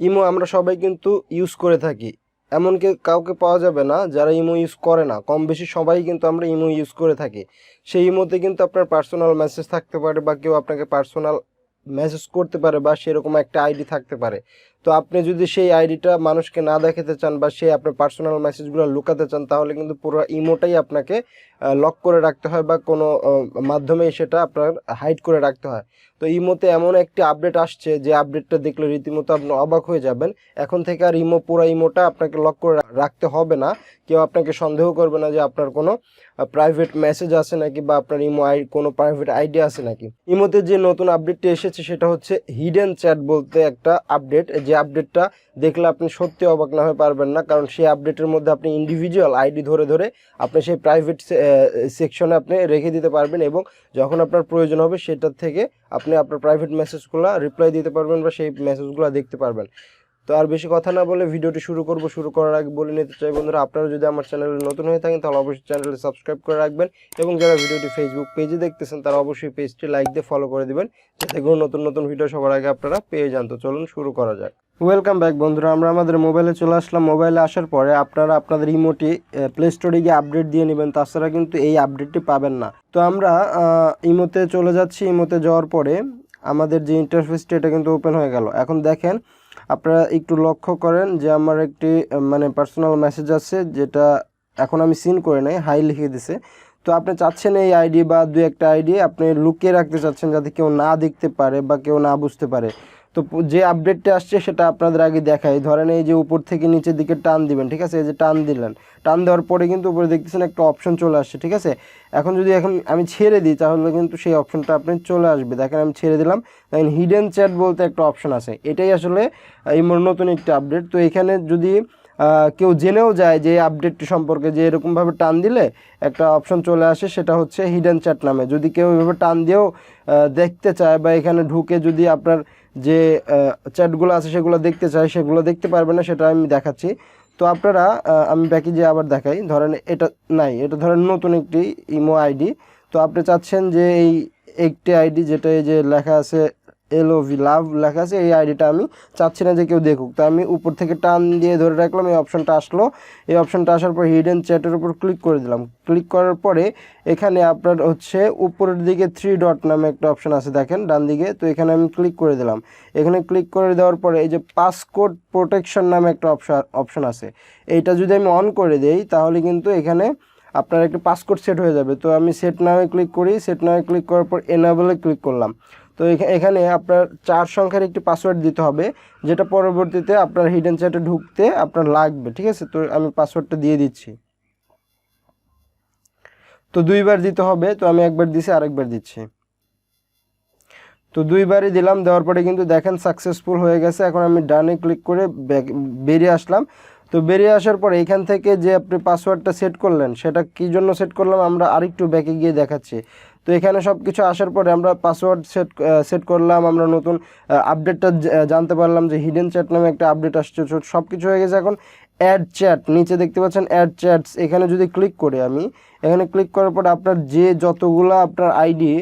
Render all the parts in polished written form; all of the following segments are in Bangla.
ইমো আমরা সবাই কিন্তু ইউজ করে থাকি, এমনকি কাউকে পাওয়া যাবে না যারা ইমো ইউজ করে না। কম বেশি সবাই কিন্তু আমরা ইমো ইউজ করে থাকি। সেই ইমোতে কিন্তু আপনার পার্সোনাল মেসেজ থাকতে পারে বা কেউ আপনাকে পার্সোনাল মেসেজ করতে পারে বা সেরকম একটা আইডি থাকতে পারে। তো আপনি যদি সেই আইডিটা মানুষকে না দেখাতে চান বা সেই আপনার পার্সোনাল মেসেজগুলো লুকাতে চান, তাহলে কিন্তু পুরো ইমোটাই আপনাকে লক করে রাখতে হয় বা কোনো মাধ্যমে সেটা আপনার হাইড করে রাখতে হয়। তো ইমোতে এমন একটি আপডেট আসছে যে আপডেটটা দেখলে রীতিমতো আপনি অবাক হয়ে যাবেন। এখন থেকে আর পুরো ইমোটা আপনাকে লক করে রাখতে হবে না। কেউ আপনাকে সন্দেহ করবে না যে আপনার কোনো প্রাইভেট মেসেজ আছে নাকি বা আপনার কোনো প্রাইভেট আইডি আছে নাকি। ইমোতে যে নতুন আপডেটটি এসেছে সেটা হচ্ছে হিডেন চ্যাট বলতে একটা আপডেট, যে আপডেটটা দেখলে আপনি সত্যি অবাক না হয়ে পারবেন না, কারণ সেই আপডেটের মধ্যে আপনি ইন্ডিভিজুয়াল আইডি ধরে ধরে আপনি সেই প্রাইভেট সেকশনে আপনি রেখে দিতে পারবেন এবং যখন আপনার প্রয়োজন হবে সেটার থেকে আপনি আপনার প্রাইভেট মেসেজগুলো রিপ্লাই দিতে পারবেন বা সেই মেসেজগুলো দেখতে পারবেন। তো আর বেশি কথা না বলে ভিডিওটি শুরু করার আগে বলে নিতে চাই বন্ধুরা, আপনারা যদি আমার চ্যানেলে নতুন হয়ে থাকেন তাহলে অবশ্যই চ্যানেলটি সাবস্ক্রাইব করে রাখবেন এবং যারা ভিডিওটি ফেসবুক পেজে দেখতেছেন তারা অবশ্যই পেজটি লাইক দিয়ে ফলো করে দিবেন, যাতে করে নতুন নতুন ভিডিও সবার আগে আপনারা পেয়ে যান। তো চলুন শুরু করা যাক। ওয়েলকাম ব্যাক বন্ধুরা, আমরা আমাদের মোবাইলে চলে আসলাম। মোবাইলে আসার পরে আপনারা আপনাদের ইমোটি প্লে স্টোরে গিয়ে আপডেট দিয়ে নেবেন, তাছাড়া কিন্তু এই আপডেটটি পাবেন না। তো আমরা ইমোতে চলে যাচ্ছি। ইমোতে যাওয়ার পরে আমাদের যে ইন্টারফেসটি এটা কিন্তু ওপেন হয়ে গেল। এখন দেখেন আপনারা একটু লক্ষ্য করেন যে আমার একটি মানে পার্সোনাল মেসেজ আছে, যেটা এখন আমি সিন করে নাই, হাই লিখে দিছে। তো আপনি চাচ্ছেন এই আইডি বা দু একটা আইডি আপনি লুকিয়ে রাখতে চাচ্ছেন যাতে কেউ না দেখতে পারে বা কেউ না বুঝতে পারে। তো যে আপডেটটা আসছে সেটা আপনাদের আগে দেখাই। ধরেন এই যে উপর থেকে নিচের দিকে টান দিবেন, ঠিক আছে? এই যে টান দিলেন, টান দেওয়ার পরে কিন্তু উপরে দেখতেছেন একটা অপশন চলে আসছে, ঠিক আছে? এখন আমি ছেড়ে দিই তাহলে কিন্তু সেই অপশনটা আপনি চলে আসবে। দেখেন আমি ছেড়ে দিলাম, দেখেন হিডেন চ্যাট বলতে একটা অপশন আছে। এটাই আসলে এই নতুন একটি আপডেট। তো এখানে যদি কেউ জেনেও যায় যে আপডেটটি সম্পর্কে, যে এরকমভাবে টান দিলে একটা অপশন চলে আসে, সেটা হচ্ছে হিডেন চ্যাট নামে। যদি কেউ এভাবে টান দিয়েও দেখতে চায় বা এখানে ঢুকে যদি আপনার যে চ্যাটগুলো আছে সেগুলো দেখতে চায়, সেগুলো দেখতে পারবে না, সেটা আমি দেখাচ্ছি। তো আপনারা আমি ব্যাকে যে আবার দেখাই। ধরেন এটা নাই, এটা ধরেন নতুন একটি ইমো আইডি। তো আপনি চাচ্ছেন যে এই একটি আইডি যেটা এই যে লেখা আছে LOV লাভ লেখা আছে, এই আইডিটা আমি চাচ্ছি না যে কেউ দেখুক। তো আমি উপর থেকে টান দিয়ে ধরে রাখলাম, এই অপশনটা আসলো। এই অপশনটা আসার পর হিডেন চ্যাটের উপর ক্লিক করে দিলাম। ক্লিক করার পরে এখানে আপনার হচ্ছে উপরের দিকে 3 ডট নামে একটা অপশন আছে, দেখেন ডান দিকে। তো এখানে আমি ক্লিক করে দিলাম। এখানে ক্লিক করে দেওয়ার পরে এই যে পাসকোড প্রোটেকশন নামে একটা অপশন আছে, এইটা যদি আমি অন করে দেই তাহলে কিন্তু এখানে আপনার একটা পাসকোড সেট হয়ে যাবে। তো আমি সেট নামে ক্লিক করি। সেট নামে ক্লিক করার পর এনাবেলে ক্লিক করলাম। তো এখানে আপনার 4 সংখ্যার একটি পাসওয়ার্ড দিতে হবে, যেটা পরবর্তীতে আপনার হিডেন চ্যাটে ঢুকতে আপনার লাগবে, ঠিক আছে? তো আমি পাসওয়ার্ডটা দিয়ে দিচ্ছি। তো 2বার দিতে হবে, তো আমি একবার দিছি, আরেকবার দিচ্ছি। তো 2বারই দিলাম। দেওয়ার পরে কিন্তু দেখেন সাকসেসফুল হয়ে গেছে। এখন আমি ডানে ক্লিক করে বেরিয়ে আসলাম। তো বেরিয়ে আসার পর এখান থেকে যে আপনি পাসওয়ার্ডটা সেট করলেন সেটা কী জন্য সেট করলাম আমরা আরেকটু ব্যাকে গিয়ে দেখাচ্ছি। তো এখানে সব কিছু আসার পরে আমরা পাসওয়ার্ড সেট করলাম, আমরা নতুন আপডেটটা জানতে পারলাম যে হিডেন চ্যাট নামে একটা আপডেট আসছে। সব কিছু হয়ে গেছে। এখন অ্যাড চ্যাট, নিচে দেখতে পাচ্ছেন অ্যাড চ্যাটস, এখানে যদি ক্লিক করি আমি, এখানে ক্লিক করার পর আপনার যে যতগুলো আপনার আইডি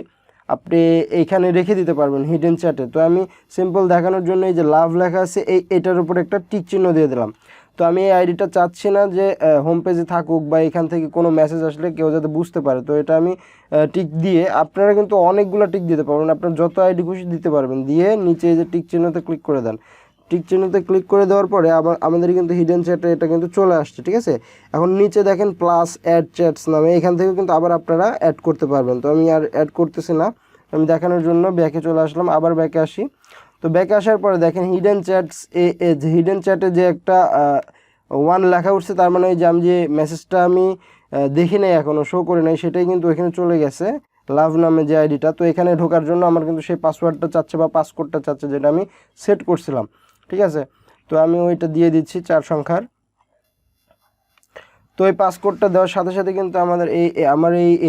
আপনি এইখানে রেখে দিতে পারবেন হিডেন চ্যাটে। তো আমি সিম্পল দেখানোর জন্য এই যে লাভ লেখা আছে এটার উপর একটা টিক চিহ্ন দিয়ে দিলাম। তো আমি এই আইডিটা চাচ্ছি না যে হোম পেজে থাকুক বা এখান থেকে কোনো মেসেজ আসলে কেউ যাতে বুঝতে পারে। তো এটা আমি টিক দিয়ে, আপনারা কিন্তু অনেকগুলো টিক দিতে পারবেন, আপনার যত আইডি খুশি দিতে পারবেন। দিয়ে নিচে যে টিক চিহ্নতে ক্লিক করে দেন। টিক চিহ্নতে ক্লিক করে দেওয়ার পরে আমাদের কিন্তু হিডেন চ্যাটে এটা কিন্তু চলে আসছে, ঠিক আছে? এখন নিচে দেখেন প্লাস অ্যাড চ্যাটস নামে, এখান থেকে কিন্তু আবার আপনারা অ্যাড করতে পারবেন। তো আমি আর অ্যাড করতেছি না, আমি দেখানোর জন্য ব্যাকে চলে আসলাম। আবার ব্যাকে আসি। তো ব্যাকে আসার পরে দেখেন হিডেন চ্যাটস, হিডেন চ্যাটে যে একটা 1 লেখা উঠছে, তার মানে যে আমি যে মেসেজটা আমি দেখি নাই, এখনও শো করে নাই, সেটাই কিন্তু এখানে চলে গেছে, লাভ নামে যে আইডিটা। তো এখানে ঢোকার জন্য আমার কিন্তু সেই পাসওয়ার্ডটা চাচ্ছে বা পাসকোডটা চাচ্ছে, যেটা আমি সেট করছিলাম, ঠিক আছে? তো আমি ওইটা দিয়ে দিচ্ছি 4 সংখ্যার। তো এই পাসকোডটা দেওয়ার সাথে সাথে কিন্তু আমাদের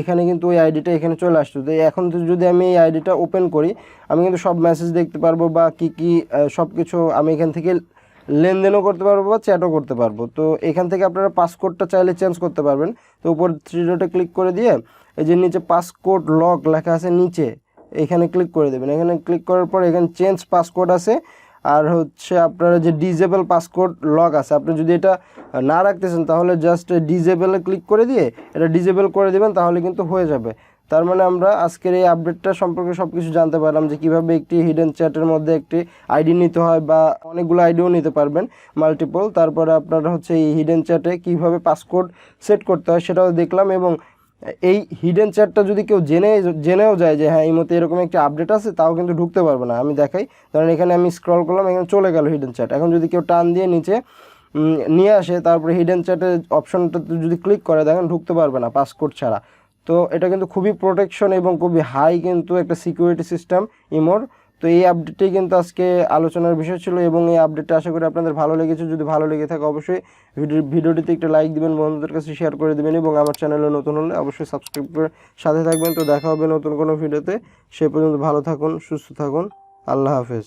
এখানে কিন্তু ওই আইডিটা এখানে চলে আসতো। তো এখন তো যদি আমি এই আইডিটা ওপেন করি, আমি কিন্তু সব মেসেজ দেখতে পারবো বা কী সব কিছু আমি এখান থেকে লেনদেনও করতে পারবো বা চ্যাটও করতে পারবো। তো এখান থেকে আপনারা পাসকোডটা চাইলে চেঞ্জ করতে পারবেন। তো উপর 3 ডটে ক্লিক করে দিয়ে এই যে নিচে পাসকোড লক লেখা আছে নিচে, এখানে ক্লিক করে দেবেন। এখানে ক্লিক করার পর এখানে চেঞ্জ পাসকোড আছে, আর হচ্ছে আপনারা যে ডিজেবল পাসকোড লক আছে, আপনি যদি এটা না রাখতেছেন তাহলে জাস্ট ডিজেবলে ক্লিক করে দিয়ে এটা ডিজেবল করে দেবেন, তাহলে কিন্তু হয়ে যাবে। তার মানে আমরা আজকের এই আপডেটটা সম্পর্কে সব কিছু জানতে পারলাম যে কীভাবে একটি হিডেন চ্যাটের মধ্যে একটি আইডি নিতে হয় বা অনেকগুলো আইডিও নিতে পারবেন মাল্টিপল। তারপরে আপনারা হচ্ছে এই হিডেন চ্যাটে কীভাবে পাসকোড সেট করতে হয় সেটাও দেখলাম। এবং এই হিডেন চ্যাটটা যদি কেউ জেনেও যায় যে হ্যাঁ এই মতো এরকম একটা আপডেট আছে, তাও কিন্তু ঢুকতে পারবে না। আমি দেখাই, কারণ এখানে আমি স্ক্রল করলাম, এখানে চলে গেল হিডেন চ্যাট। এখন যদি কেউ টান দিয়ে নিচে নিয়ে আসে, তারপরে হিডেন চ্যাটের অপশনটা যদি ক্লিক করে দেখেন ঢুকতে পারবে না পাসকোড ছাড়া। তো এটা কিন্তু খুবই প্রোটেকশন এবং খুবই হাই কিন্তু একটা সিকিউরিটি সিস্টেম ইমোর। তো এই আপডেটটাই কিন্তু আজকে আলোচনার বিষয় ছিল, এবং এই আপডেটটা আশা করি আপনাদের ভালো লেগেছে। যদি ভালো লেগে থাকে অবশ্যই ভিডিওটিতে একটা লাইক দিবেন, বন্ধুদের কাছে শেয়ার করে দেবেন, এবং আমার চ্যানেলে নতুন হলে অবশ্যই সাবস্ক্রাইব করে সাথে থাকবেন। তো দেখা হবে নতুন কোনো ভিডিওতে, সে পর্যন্ত ভালো থাকুন, সুস্থ থাকুন, আল্লাহ হাফেজ।